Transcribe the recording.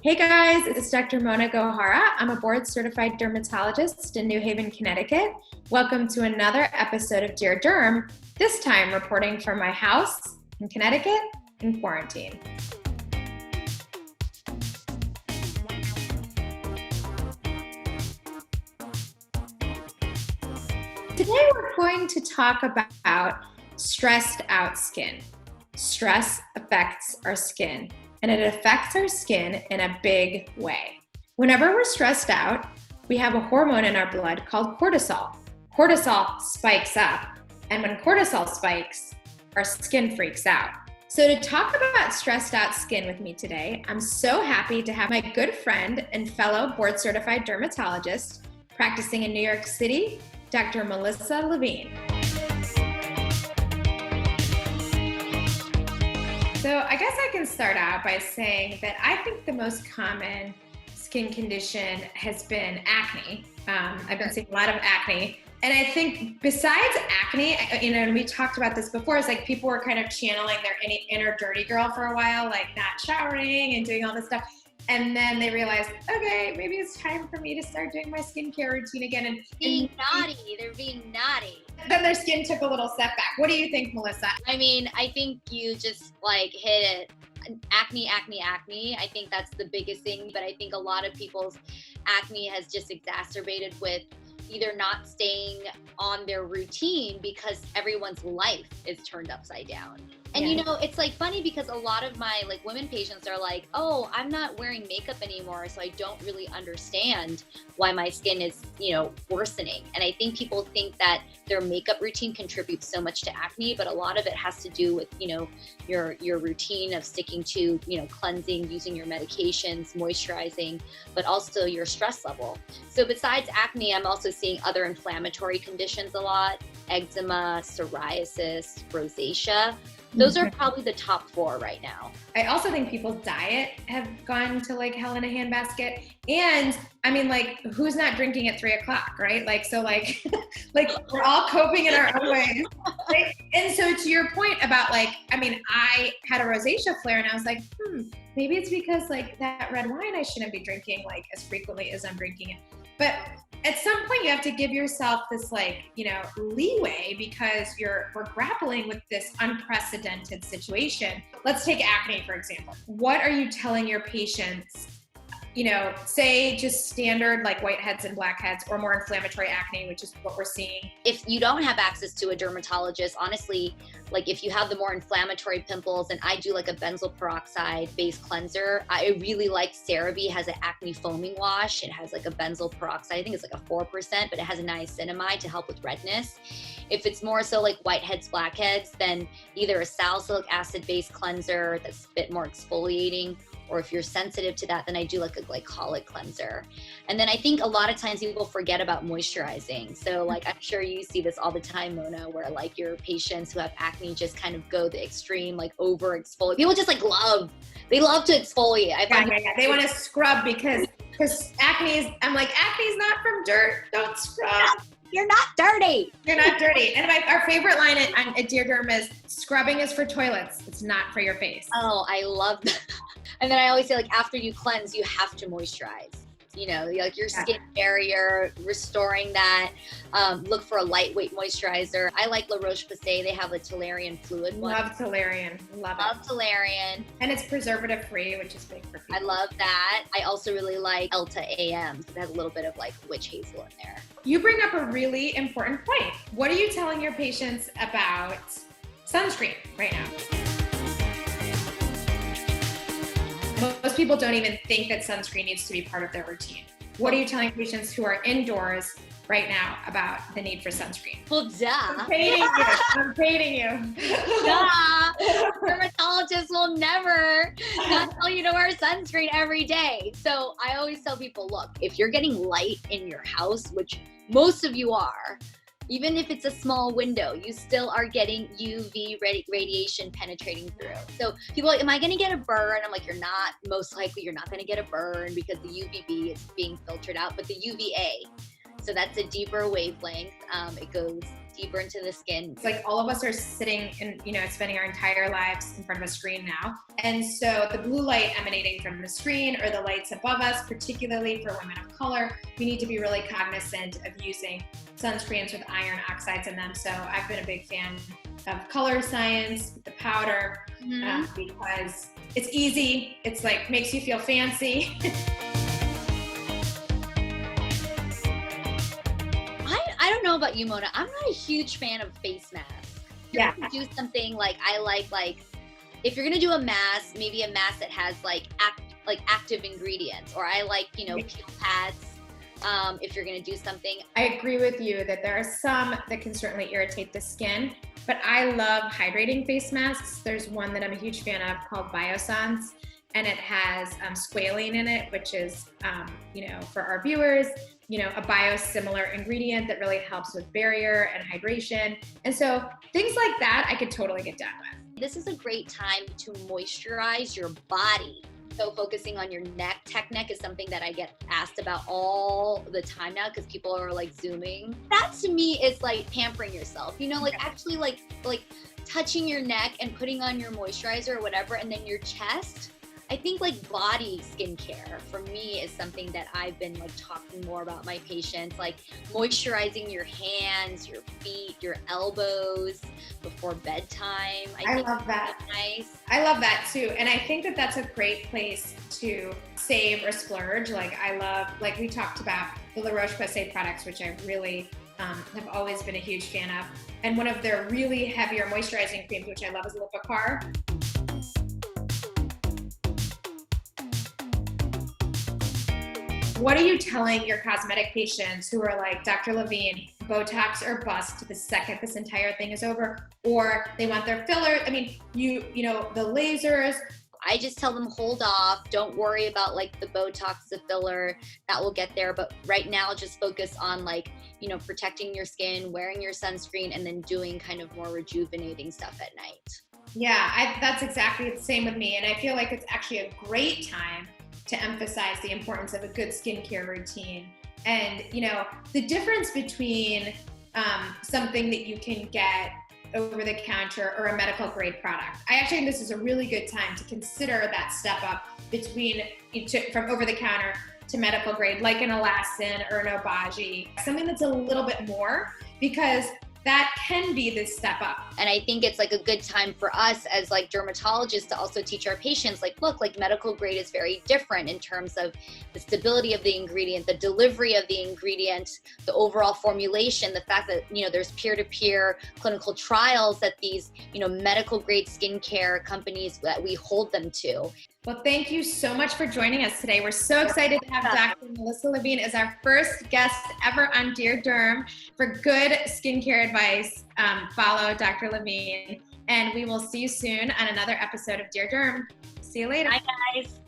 Hey guys, it's Dr. Mona Gohara. I'm a board certified dermatologist in New Haven, Connecticut. Welcome to another episode of Dear Derm, this time reporting from my house in Connecticut in quarantine. Today we're going to talk about stressed out skin. Stress affects our skin, and it affects our skin in a big way. Whenever we're stressed out, we have a hormone in our blood called cortisol. Cortisol spikes up, and when cortisol spikes, our skin freaks out. So to talk about stressed out skin with me today, I'm so happy to have my good friend and fellow board certified dermatologist practicing in New York City, Dr. Melissa Levin. So I guess I can start out by saying that I think the most common skin condition has been acne. I've been seeing a lot of acne. And I think besides acne, and we talked about this before, it's like people were kind of channeling their inner dirty girl for a while, like not showering and doing all this stuff. And then they realized, okay, maybe it's time for me to start doing my skincare routine again. And being naughty. They're being naughty. Then their skin took a little step back. What do you think, Melissa? I mean, I think you just hit it. Acne. I think that's the biggest thing. But I think a lot of people's acne has just exacerbated with either not staying on their routine because everyone's life is turned upside down. And you know, it's funny because a lot of my women patients are like, oh, I'm not wearing makeup anymore, so I don't really understand why my skin is, worsening. And I think people think that their makeup routine contributes so much to acne, but a lot of it has to do with, your routine of sticking to, cleansing, using your medications, moisturizing, but also your stress level. So besides acne, I'm also seeing other inflammatory conditions a lot: eczema, psoriasis, rosacea. Those are probably the top 4 right now. I also think people's diet have gone to hell in a handbasket. And I mean, who's not drinking at 3:00, right? We're all coping in our own ways. Right? And so to your point about I had a rosacea flare and I was like, maybe it's because that red wine I shouldn't be drinking as frequently as I'm drinking it. But at some point you have to give yourself this leeway because we're grappling with this unprecedented situation. Let's take acne, for example. What are you telling your patients, say just standard whiteheads and blackheads or more inflammatory acne, which is what we're seeing? If you don't have access to a dermatologist, honestly, if you have the more inflammatory pimples, and I do a benzoyl peroxide based cleanser, I really like CeraVe has an acne foaming wash. It has a benzoyl peroxide, I think it's a 4%, but it has a niacinamide to help with redness. If it's more so whiteheads, blackheads, then either a salicylic acid based cleanser that's a bit more exfoliating, or if you're sensitive to that, then I do a glycolic cleanser. And then I think a lot of times people forget about moisturizing. So I'm sure you see this all the time, Mona, where your patients who have acne just kind of go the extreme, over exfoliate. People just they love to exfoliate. They want to scrub because acne is, acne's not from dirt, don't scrub. You're not dirty. You're not dirty. And our favorite line at Dear Derm is, scrubbing is for toilets. It's not for your face. Oh, I love that. And then I always say, after you cleanse, you have to moisturize. Your skin barrier, restoring that. Look for a lightweight moisturizer. I like La Roche-Posay. They have a Toleriane fluid one. Love Toleriane. Love Toleriane. And it's preservative free, which is big for people. I love that. I also really like Elta AM. It has a little bit of witch hazel in there. You bring up a really important point. What are you telling your patients about sunscreen right now? Most people don't even think that sunscreen needs to be part of their routine. What are you telling patients who are indoors right now about the need for sunscreen? Well, duh. I'm baiting you. Duh. Dermatologists will never not tell you to wear sunscreen every day. So I always tell people, look, if you're getting light in your house, which most of you are, even if it's a small window, you still are getting UV radiation penetrating through. So people are like, am I gonna get a burn? I'm like, you're not. Most likely you're not gonna get a burn because the UVB is being filtered out, but the UVA. So that's a deeper wavelength. It goes deeper into the skin. It's like all of us are sitting and, spending our entire lives in front of a screen now. And so the blue light emanating from the screen or the lights above us, particularly for women of color, we need to be really cognizant of using sunscreens with iron oxides in them. So I've been a big fan of Color Science, the powder, because it's easy. It's like makes you feel fancy. I don't know about you, Mona. I'm not a huge fan of face masks. Yeah. Do something like I like if you're gonna do a mask, maybe a mask that has like active ingredients, or I like peel pads. If you're gonna do something. I agree with you that there are some that can certainly irritate the skin, but I love hydrating face masks. There's one that I'm a huge fan of called Biossance, and it has squalene in it, which is, for our viewers, a biosimilar ingredient that really helps with barrier and hydration. And so things like that, I could totally get done with. This is a great time to moisturize your body. So focusing on your neck, tech neck is something that I get asked about all the time now because people are like zooming. That to me is like pampering yourself, actually like touching your neck and putting on your moisturizer or whatever, and then your chest. I think like body skincare for me is something that I've been like talking more about my patients, like moisturizing your hands, your feet, your elbows before bedtime. I love that. Nice. I love that too. And I think that that's a great place to save or splurge. Like I love, like we talked about the La Roche-Posay products, which I really have always been a huge fan of. And one of their really heavier moisturizing creams, which I love, is Lipicar. What are you telling your cosmetic patients who are like, Dr. Levin, Botox or bust the second this entire thing is over, or they want their filler? I mean, the lasers. I just tell them hold off. Don't worry about like the Botox, the filler, that will get there. But right now, just focus on like, protecting your skin, wearing your sunscreen, and then doing kind of more rejuvenating stuff at night. Yeah, that's exactly the same with me. And I feel like it's actually a great time to emphasize the importance of a good skincare routine. And, the difference between something that you can get over the counter or a medical grade product. I actually think this is a really good time to consider that step up from over the counter to medical grade, like an Alastin or an Obagi, something that's a little bit more, because that can be the step up. And I think it's like a good time for us as like dermatologists to also teach our patients, like, look, like medical grade is very different in terms of the stability of the ingredient, the delivery of the ingredient, the overall formulation, the fact that, there's peer-to-peer clinical trials that these, medical grade skincare companies that we hold them to. Well, thank you so much for joining us today. We're so excited to have Dr. Melissa Levin as our first guest ever on Dear Derm. For good skincare advice, follow Dr. Levin. And we will see you soon on another episode of Dear Derm. See you later. Bye, guys.